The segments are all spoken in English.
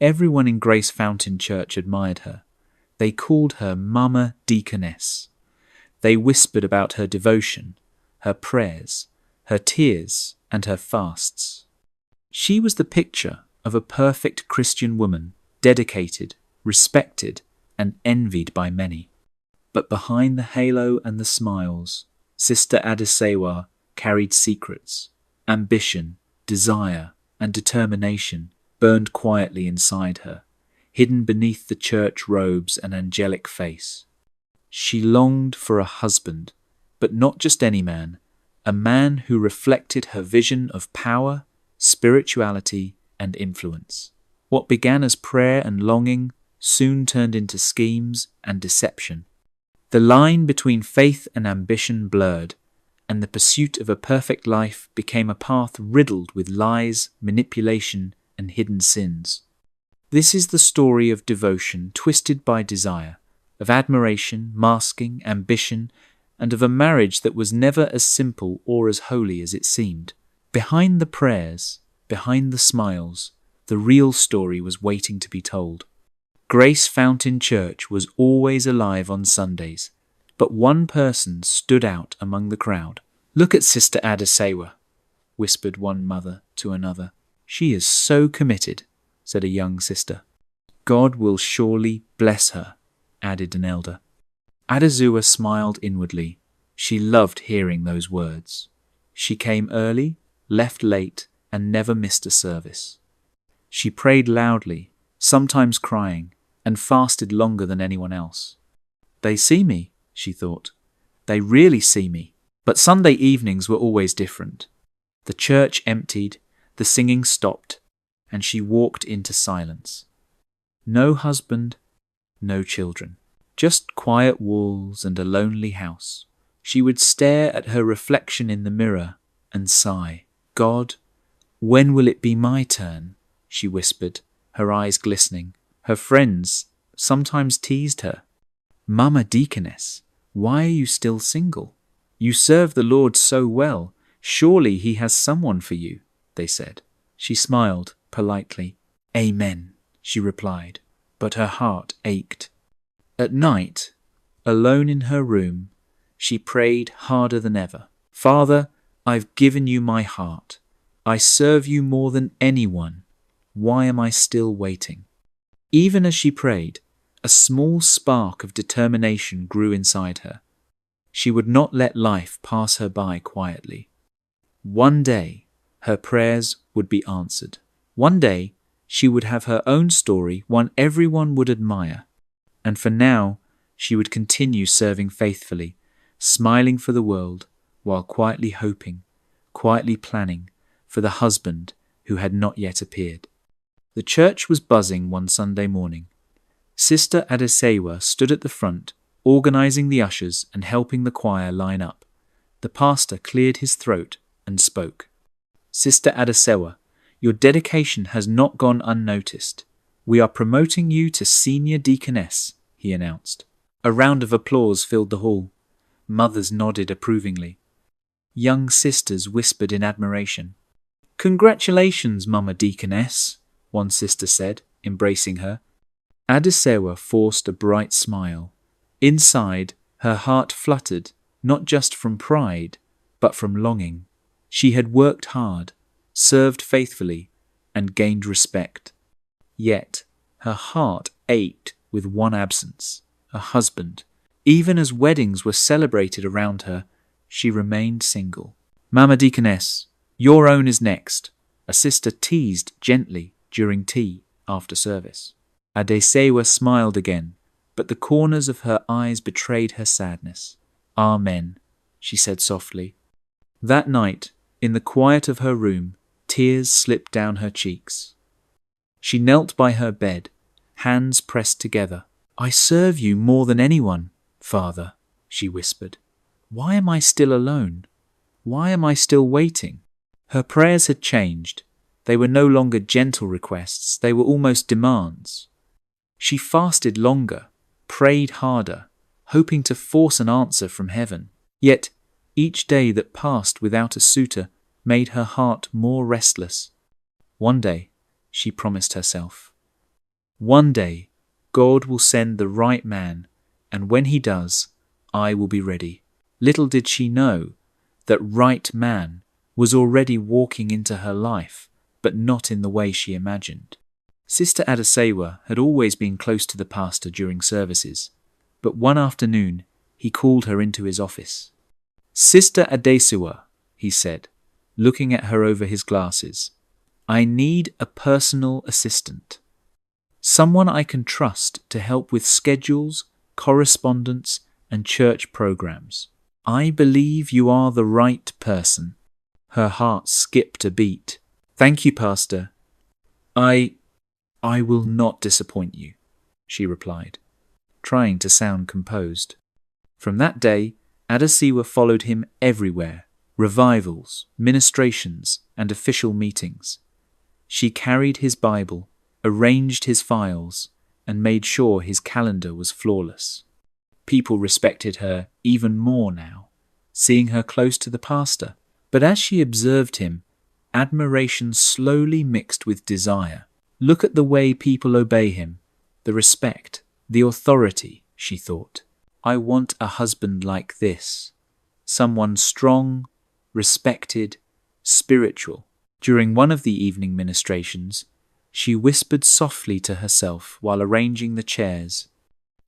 Everyone in Grace Fountain Church admired her. They called her Mama Deaconess. They whispered about her devotion, her prayers, her tears, and her fasts. She was the picture of a perfect Christian woman, dedicated, respected, and envied by many. But behind the halo and the smiles, Sister Adesewa carried secrets. Ambition, desire, and determination burned quietly inside her, hidden beneath the church robes and angelic face. She longed for a husband, but not just any man, a man who reflected her vision of power, spirituality, and influence. What began as prayer and longing soon turned into schemes and deception. The line between faith and ambition blurred, and the pursuit of a perfect life became a path riddled with lies, manipulation, and hidden sins. This is the story of devotion twisted by desire, of admiration, masking, ambition, and of a marriage that was never as simple or as holy as it seemed. Behind the prayers, behind the smiles, the real story was waiting to be told. Grace Fountain Church was always alive on Sundays, but one person stood out among the crowd. "Look at Sister Adesewa," whispered one mother to another. "She is so committed," said a young sister. "God will surely bless her," added an elder. Adesewa smiled inwardly. She loved hearing those words. She came early, left late, and never missed a service. She prayed loudly, sometimes crying, and fasted longer than anyone else. "They see me," she thought. "They really see me." But Sunday evenings were always different. The church emptied, the singing stopped, and she walked into silence. No husband, no children, just quiet walls and a lonely house. She would stare at her reflection in the mirror and sigh. "God, when will it be my turn?" she whispered, her eyes glistening. Her friends sometimes teased her. "Mama Deaconess, why are you still single? You serve the Lord so well. Surely he has someone for you," they said. She smiled politely. "Amen," she replied, but her heart ached. At night, alone in her room, she prayed harder than ever. "Father, I've given you my heart. I serve you more than anyone. Why am I still waiting?" Even as she prayed, a small spark of determination grew inside her. She would not let life pass her by quietly. One day, her prayers would be answered. One day, she would have her own story, one everyone would admire. And for now, she would continue serving faithfully, smiling for the world, while quietly hoping, quietly planning for the husband who had not yet appeared. The church was buzzing one Sunday morning. Sister Adesewa stood at the front, organizing the ushers and helping the choir line up. The pastor cleared his throat and spoke. "Sister Adesewa, your dedication has not gone unnoticed. We are promoting you to senior deaconess," he announced. A round of applause filled the hall. Mothers nodded approvingly. Young sisters whispered in admiration. "Congratulations, Mama Deaconess," one sister said, embracing her. Adesewa forced a bright smile. Inside, her heart fluttered, not just from pride, but from longing. She had worked hard, served faithfully, and gained respect. Yet, her heart ached with one absence, a husband. Even as weddings were celebrated around her, she remained single. "Mama Deaconess, your own is next," a sister teased gently during tea after service. Adesewa smiled again, but the corners of her eyes betrayed her sadness. "Amen," she said softly. That night, in the quiet of her room, tears slipped down her cheeks. She knelt by her bed, hands pressed together. "I serve you more than anyone, Father," she whispered. "Why am I still alone? Why am I still waiting?" Her prayers had changed. They were no longer gentle requests, they were almost demands. She fasted longer, prayed harder, hoping to force an answer from heaven. Yet, each day that passed without a suitor made her heart more restless. One day, she promised herself, One day, God will send the right man, and when he does, I will be ready. Little did she know that right man was already walking into her life, but not in the way she imagined. Sister Adasewa had always been close to the pastor during services, but one afternoon he called her into his office. "Sister Adesewa," he said, looking at her over his glasses, "I need a personal assistant. Someone I can trust to help with schedules, correspondence, and church programs. I believe you are the right person." Her heart skipped a beat. "Thank you, Pastor. I will not disappoint you," she replied, trying to sound composed. From that day, Adasewa followed him everywhere, revivals, ministrations, and official meetings. She carried his Bible, arranged his files, and made sure his calendar was flawless. People respected her even more now, seeing her close to the pastor. But as she observed him, admiration slowly mixed with desire. Look at the way people obey him, the respect, the authority, she thought. I want a husband like this. Someone strong, respected, spiritual. During one of the evening ministrations, she whispered softly to herself while arranging the chairs,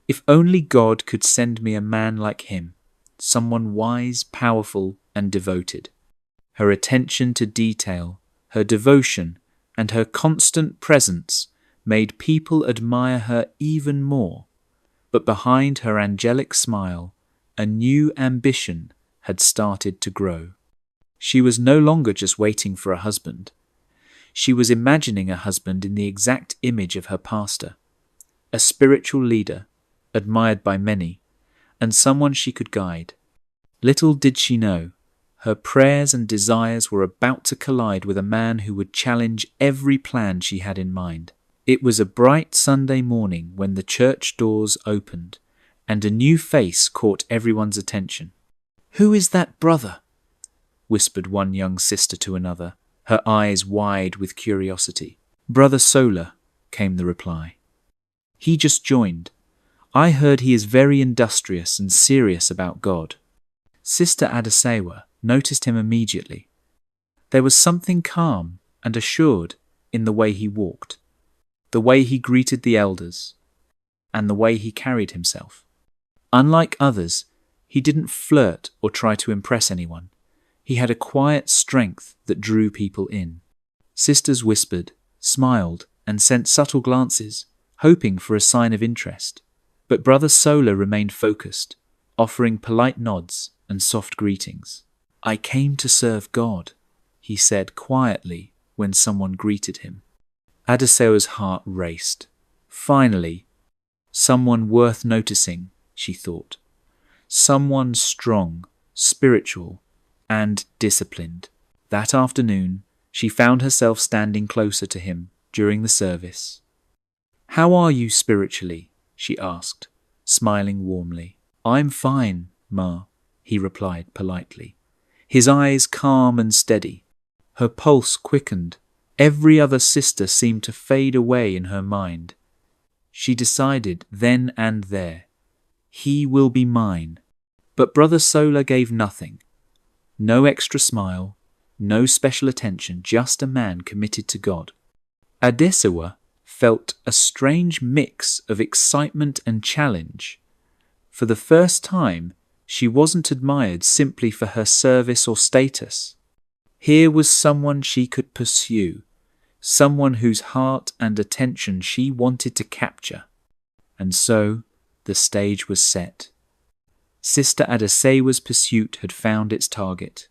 "If only God could send me a man like him, someone wise, powerful, and devoted." Her attention to detail, her devotion, and her constant presence made people admire her even more. But behind her angelic smile, a new ambition had started to grow. She was no longer just waiting for a husband. She was imagining a husband in the exact image of her pastor, a spiritual leader, admired by many, and someone she could guide. Little did she know, her prayers and desires were about to collide with a man who would challenge every plan she had in mind. It was a bright Sunday morning when the church doors opened, and a new face caught everyone's attention. "Who is that brother?" whispered one young sister to another, her eyes wide with curiosity. "Brother Sola," came the reply. "He just joined. I heard he is very industrious and serious about God." Sister Adasewa noticed him immediately. There was something calm and assured in the way he walked, the way he greeted the elders, and the way he carried himself. Unlike others, he didn't flirt or try to impress anyone. He had a quiet strength that drew people in. Sisters whispered, smiled, and sent subtle glances, hoping for a sign of interest. But Brother Sola remained focused, offering polite nods and soft greetings. "I came to serve God," he said quietly when someone greeted him. Adasewa's heart raced. Finally, someone worth noticing, she thought. Someone strong, spiritual, and disciplined. That afternoon, she found herself standing closer to him during the service. "How are you spiritually?" she asked, smiling warmly. "I'm fine, Ma," he replied politely, his eyes calm and steady. Her pulse quickened. Every other sister seemed to fade away in her mind. She decided then and there, he will be mine. But Brother Sola gave nothing. No extra smile, no special attention, just a man committed to God. Adesewa felt a strange mix of excitement and challenge. For the first time, she wasn't admired simply for her service or status. Here was someone she could pursue, someone whose heart and attention she wanted to capture. And so, the stage was set. Sister Adasewa's pursuit had found its target.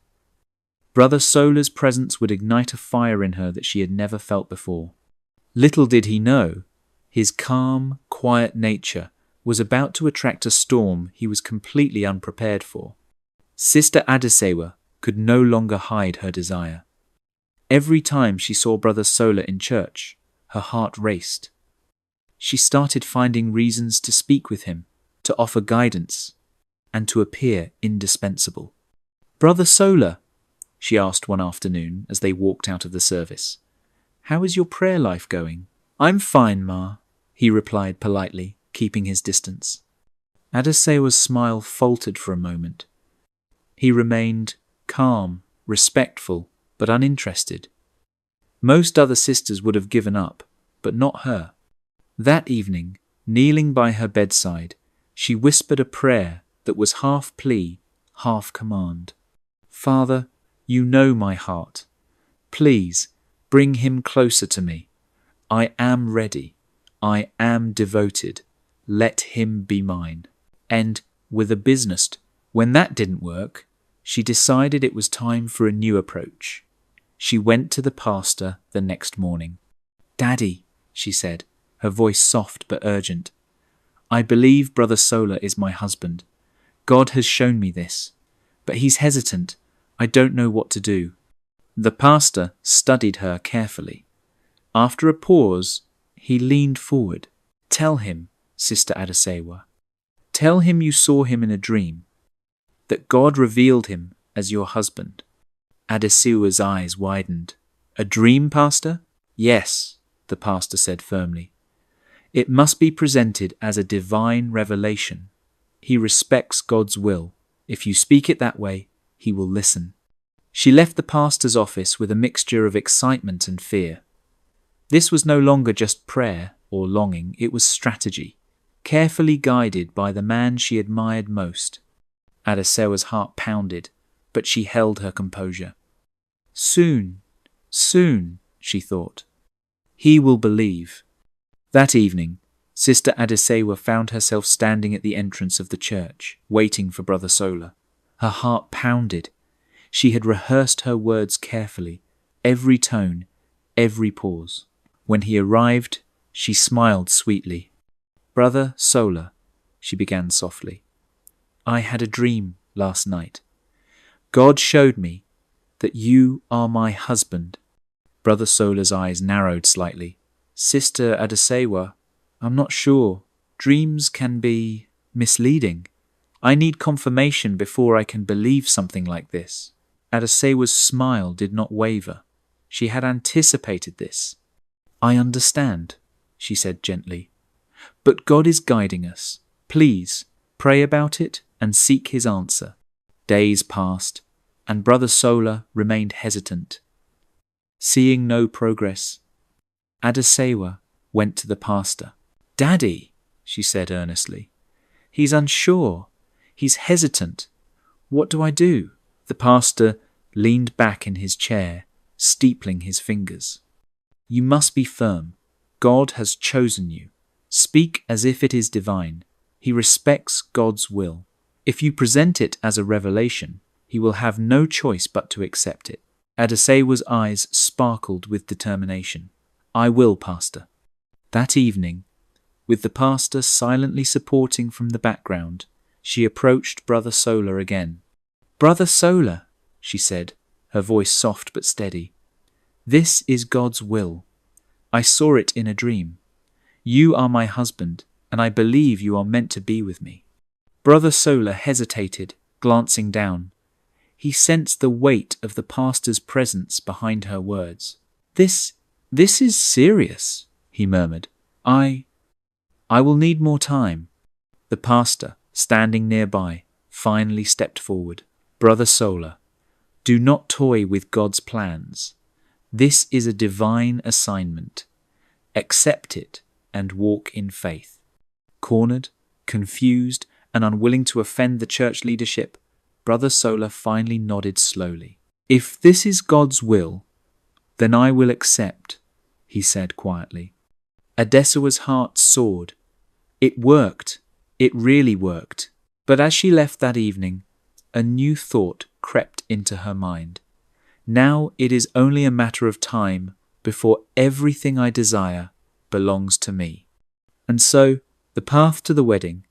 Brother Sola's presence would ignite a fire in her that she had never felt before. Little did he know, his calm, quiet nature was about to attract a storm he was completely unprepared for. Sister Adasewa could no longer hide her desire. Every time she saw Brother Sola in church, her heart raced. She started finding reasons to speak with him, to offer guidance, and to appear indispensable. "Brother Sola," she asked one afternoon as they walked out of the service, "how is your prayer life going?" "I'm fine, Ma," he replied politely, keeping his distance. Adesewa's smile faltered for a moment. He remained calm, respectful, but uninterested. Most other sisters would have given up, but not her. That evening, kneeling by her bedside, she whispered a prayer that was half plea, half command. Father, you know my heart. Please, bring him closer to me. I am ready. I am devoted. Let him be mine. And, with a business, when that didn't work, she decided it was time for a new approach. She went to the pastor the next morning. Daddy, she said, her voice soft but urgent, I believe Brother Sola is my husband. God has shown me this. But he's hesitant. I don't know what to do. The pastor studied her carefully. After a pause, he leaned forward. Tell him, Sister Adesewa. Tell him you saw him in a dream, that God revealed him as your husband. Adesewa's eyes widened. A dream, Pastor? Yes, the pastor said firmly. It must be presented as a divine revelation. He respects God's will. If you speak it that way, he will listen. She left the pastor's office with a mixture of excitement and fear. This was no longer just prayer or longing, it was strategy, carefully guided by the man she admired most. Adesewa's heart pounded, but she held her composure. Soon, she thought. He will believe. That evening, Sister Adesewa found herself standing at the entrance of the church, waiting for Brother Sola. Her heart pounded. She had rehearsed her words carefully, every tone, every pause. When he arrived, she smiled sweetly. Brother Sola, she began softly, I had a dream last night. God showed me that you are my husband. Brother Sola's eyes narrowed slightly. Sister Adesewa, I'm not sure. Dreams can be misleading. I need confirmation before I can believe something like this. Adesewa's smile did not waver. She had anticipated this. I understand, she said gently. But God is guiding us. Please, pray about it and seek his answer. Days passed, and Brother Sola remained hesitant. Seeing no progress, Adesewa went to the pastor. Daddy, she said earnestly, he's unsure. He's hesitant. What do I do? The pastor leaned back in his chair, steepling his fingers. You must be firm. God has chosen you. Speak as if it is divine. He respects God's will. If you present it as a revelation, he will have no choice but to accept it. Adesewa's eyes sparkled with determination. I will, Pastor. That evening, with the pastor silently supporting from the background, she approached Brother Sola again. Brother Sola, she said, her voice soft but steady. This is God's will. I saw it in a dream. You are my husband, and I believe you are meant to be with me. Brother Sola hesitated, glancing down. He sensed the weight of the pastor's presence behind her words. This is serious, he murmured. I will need more time. The pastor, standing nearby, finally stepped forward. Brother Sola, do not toy with God's plans. This is a divine assignment. Accept it and walk in faith. Cornered, confused, and unwilling to offend the church leadership, Brother Sola finally nodded slowly. If this is God's will, then I will accept, he said quietly. Adesewa's heart soared. It worked. It really worked. But as she left that evening, a new thought crept into her mind. Now it is only a matter of time before everything I desire belongs to me. And so the path to the wedding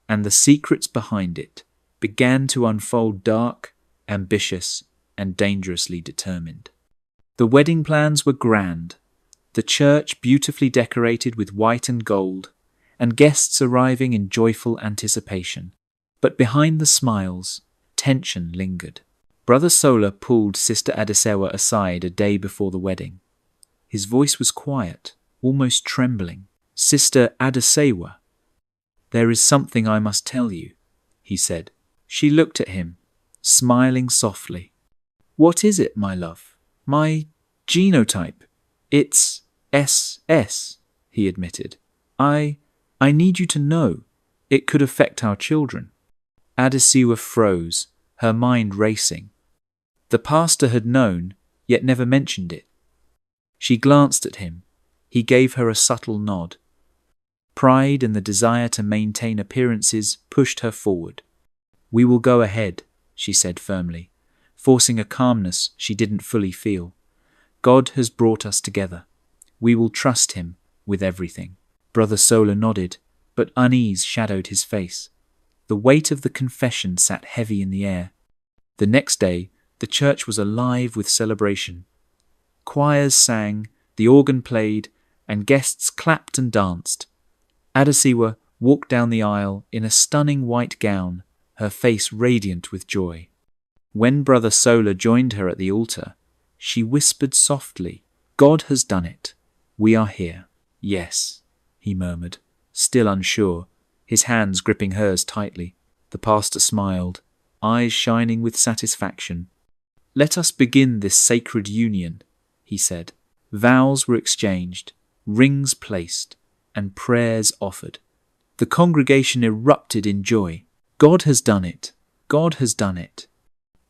and the secrets behind it began to unfold dark, ambitious, and dangerously determined. The wedding plans were grand, the church beautifully decorated with white and gold, and guests arriving in joyful anticipation. But behind the smiles, tension lingered. Brother Sola pulled Sister Adesewa aside a day before the wedding. His voice was quiet, almost trembling. Sister Adasewa, there is something I must tell you, he said. She looked at him, smiling softly. What is it, my love? My genotype. It's SS, he admitted. I need you to know. It could affect our children. Adasewa froze, her mind racing. The pastor had known, yet never mentioned it. She glanced at him. He gave her a subtle nod. Pride and the desire to maintain appearances pushed her forward. We will go ahead, she said firmly, forcing a calmness she didn't fully feel. God has brought us together. We will trust him with everything. Brother Sola nodded, but unease shadowed his face. The weight of the confession sat heavy in the air. The next day, the church was alive with celebration. Choirs sang, the organ played, and guests clapped and danced. Adasewa walked down the aisle in a stunning white gown, her face radiant with joy. When Brother Sola joined her at the altar, she whispered softly, God has done it. We are here. Yes, he murmured, still unsure, his hands gripping hers tightly. The pastor smiled, eyes shining with satisfaction. Let us begin this sacred union, he said. Vows were exchanged, rings placed, and prayers offered. The congregation erupted in joy. God has done it. God has done it.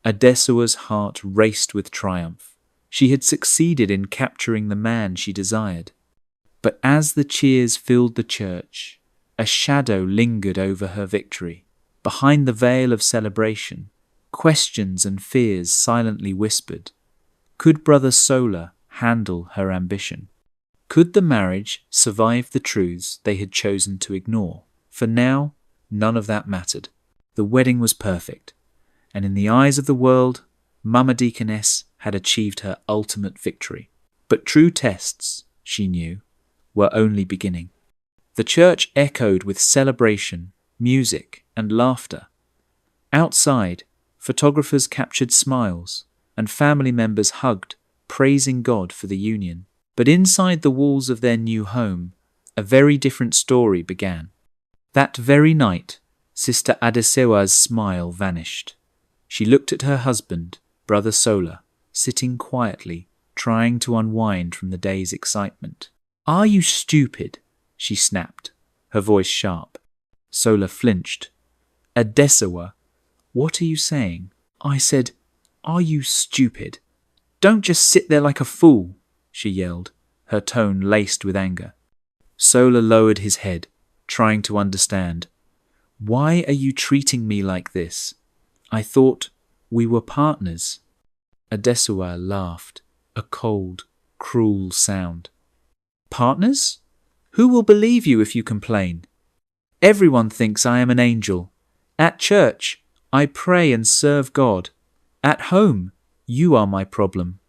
Adesewa's heart raced with triumph. She had succeeded in capturing the man she desired. But as the cheers filled the church, a shadow lingered over her victory. Behind the veil of celebration, questions and fears silently whispered. Could Brother Sola handle her ambition? Could the marriage survive the truths they had chosen to ignore? For now, none of that mattered. The wedding was perfect, and in the eyes of the world, Mama Deaconess had achieved her ultimate victory. But true tests, she knew, were only beginning. The church echoed with celebration, music, and laughter. Outside, photographers captured smiles, and family members hugged, praising God for the union. But inside the walls of their new home, a very different story began. That very night, Sister Adesewa's smile vanished. She looked at her husband, Brother Sola, sitting quietly, trying to unwind from the day's excitement. Are you stupid? She snapped, her voice sharp. Sola flinched. Adesewa, what are you saying? I said, are you stupid? Don't just sit there like a fool, she yelled, her tone laced with anger. Sola lowered his head, trying to understand. Why are you treating me like this? I thought we were partners. Adesewa laughed, a cold, cruel sound. Partners? Who will believe you if you complain? Everyone thinks I am an angel. At church, I pray and serve God. At home, you are my problem.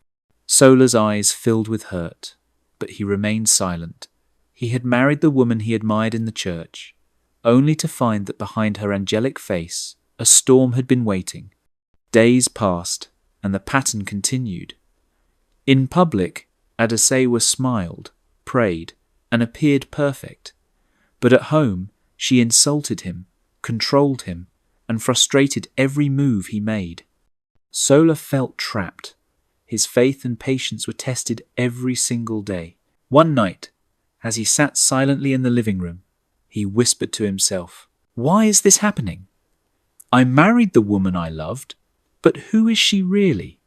Sola's eyes filled with hurt, but he remained silent. He had married the woman he admired in the church, only to find that behind her angelic face, a storm had been waiting. Days passed, and the pattern continued. In public, Adesewa smiled, prayed, and appeared perfect. But at home, she insulted him, controlled him, and frustrated every move he made. Sola felt trapped. His faith and patience were tested every single day. One night, as he sat silently in the living room, he whispered to himself, why is this happening? I married the woman I loved, but who is she really?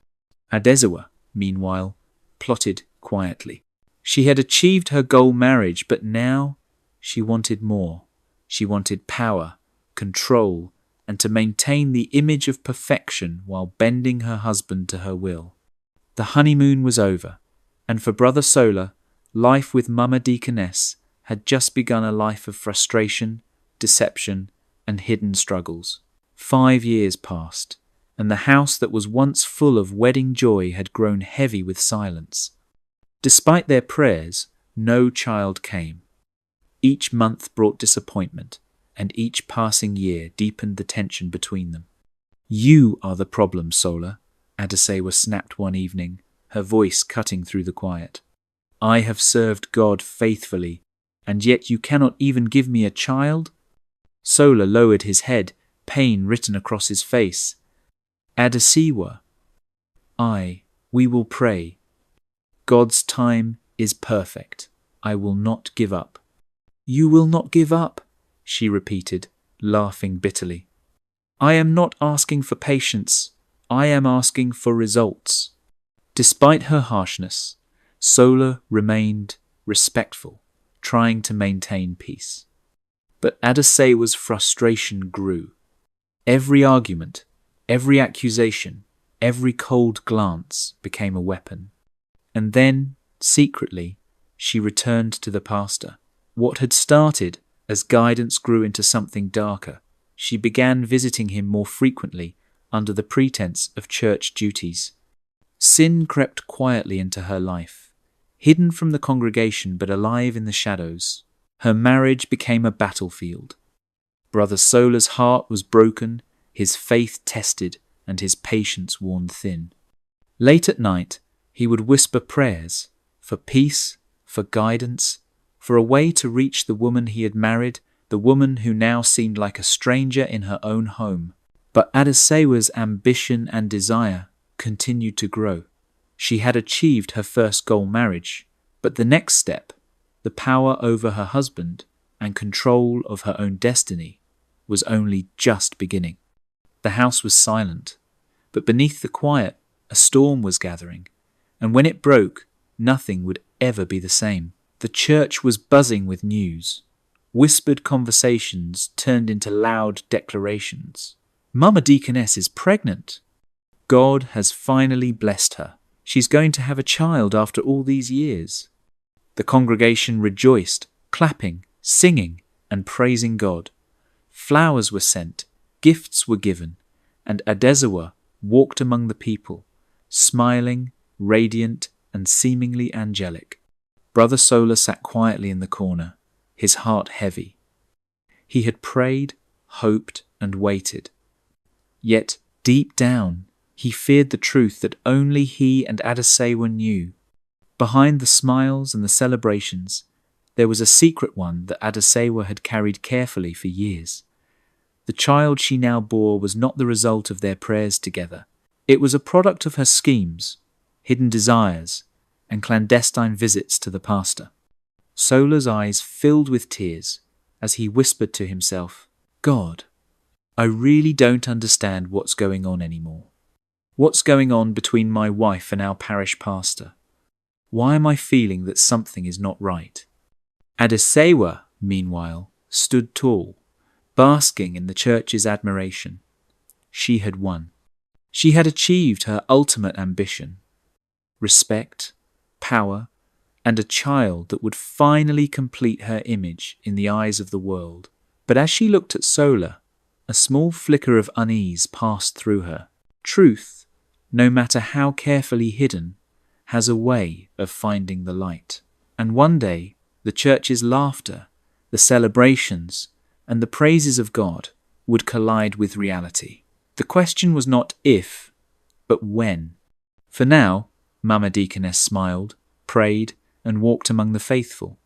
Adesewa, meanwhile, plotted quietly. She had achieved her goal marriage, but now she wanted more. She wanted power, control, and to maintain the image of perfection while bending her husband to her will. The honeymoon was over, and for Brother Sola, life with Mama Deaconess had just begun, a life of frustration, deception, and hidden struggles. 5 years passed, and the house that was once full of wedding joy had grown heavy with silence. Despite their prayers, no child came. Each month brought disappointment, and each passing year deepened the tension between them. You are the problem, Sola, Adesewa snapped one evening, her voice cutting through the quiet. I have served God faithfully, And yet you cannot even give me a child?" Sola lowered his head, pain written across his face. "Adesiwa, we will pray. God's time is perfect. I will not give up." "You will not give up?" she repeated, laughing bitterly. "I am not asking for patience. I am asking for results." Despite her harshness, Sola remained respectful, trying to maintain peace. But Adesewa's frustration grew. Every argument, every accusation, every cold glance became a weapon. And then, secretly, she returned to the pastor. What had started as guidance grew into something darker. She began visiting him more frequently under the pretense of church duties. Sin crept quietly into her life, hidden from the congregation but alive in the shadows. Her marriage became a battlefield. Brother Sola's heart was broken, his faith tested, and his patience worn thin. Late at night, he would whisper prayers for peace, for guidance, for a way to reach the woman he had married, the woman who now seemed like a stranger in her own home. But Adesewa's ambition and desire continued to grow. She had achieved her first goal, marriage, but the next step, the power over her husband and control of her own destiny, was only just beginning. The house was silent, but beneath the quiet, a storm was gathering, and when it broke, nothing would ever be the same. The church was buzzing with news. Whispered conversations turned into loud declarations. "Mama Deaconess is pregnant. God has finally blessed her. She's going to have a child after all these years." The congregation rejoiced, clapping, singing, and praising God. Flowers were sent, gifts were given, and Adesewa walked among the people, smiling, radiant, and seemingly angelic. Brother Sola sat quietly in the corner, his heart heavy. He had prayed, hoped, and waited. Yet, deep down, he feared the truth that only he and Adesewa knew. Behind the smiles and the celebrations, there was a secret one that Adesewa had carried carefully for years. The child she now bore was not the result of their prayers together. It was a product of her schemes, hidden desires, and clandestine visits to the pastor. Sola's eyes filled with tears as he whispered to himself, "God, I really don't understand what's going on anymore. What's going on between my wife and our parish pastor? Why am I feeling that something is not right?" Adesewa, meanwhile, stood tall, basking in the church's admiration. She had won. She had achieved her ultimate ambition: respect, power, and a child that would finally complete her image in the eyes of the world. But as she looked at Sola, a small flicker of unease passed through her. Truth, no matter how carefully hidden, has a way of finding the light. And one day, the church's laughter, the celebrations, and the praises of God would collide with reality. The question was not if, but when. For now, Mama Deaconess smiled, prayed, and walked among the faithful.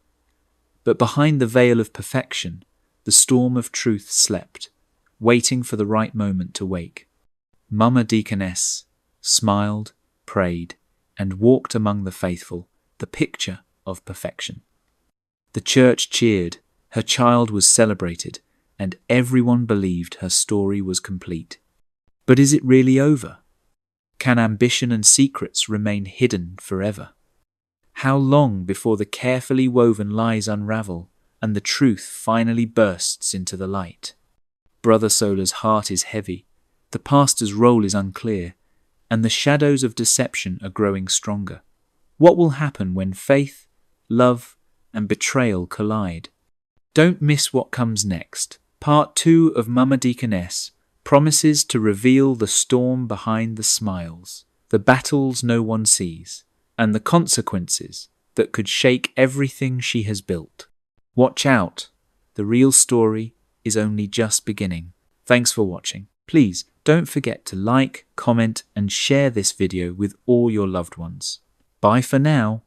But behind the veil of perfection, the storm of truth slept, waiting for the right moment to wake. Mama Deaconess smiled, prayed, and walked among the faithful, the picture of perfection. The church cheered, her child was celebrated, and everyone believed her story was complete. But is it really over? Can ambition and secrets remain hidden forever? How long before the carefully woven lies unravel and the truth finally bursts into the light? Brother Sola's heart is heavy, the pastor's role is unclear, and the shadows of deception are growing stronger. What will happen when faith, love, and betrayal collide? Don't miss what comes next. Part 2 of Mama Deaconess promises to reveal the storm behind the smiles, the battles no one sees, and the consequences that could shake everything she has built. Watch out, the real story is only just beginning. Thanks for watching. Please don't forget to like, comment, and share this video with all your loved ones. Bye for now.